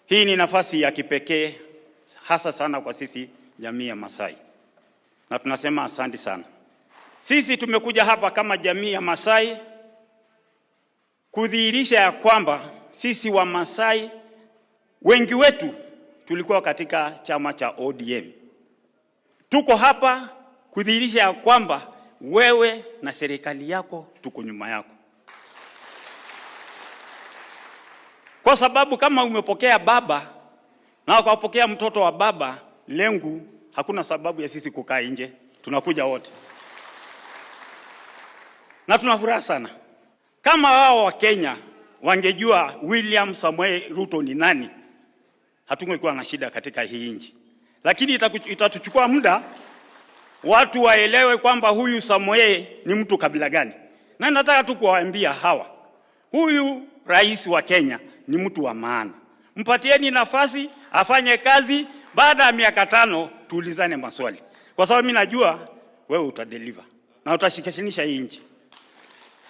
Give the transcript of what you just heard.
Hii ni nafasi ya kipekee hasa sana kwa sisi jamii ya Masai. Na tunasema asante sana. Sisi tumekuja hapa kama jamii ya Masai kudhihirisha ya kwamba sisi wa Masai wengi wetu tulikuwa katika chama cha ODM. Tuko hapa kudhihirisha ya kwamba wewe na serikali yako tuko nyuma yako. Kwa sababu kama umepokea baba na ukapokea mtoto wa baba Lengu, hakuna sababu ya sisi kukaa nje. Tunakuja wote. Na tunafuraha sana. Kama wao wa Kenya wangejua William Samoei Ruto ni nani, hatungekuwa na shida katika hii nchi. Lakini itatuchukua muda watu waelewe kwamba huyu Samoei ni mtu kabila gani. Na nataka tu kuwaambia hawa, huyu rais wa Kenya ni mtu wa maana. Mpatieni nafasi afanye kazi, baada ya miaka 5 tuulizane maswali. Kwa sababu mimi najua wewe utadeliver na utashikanisha hii nchi.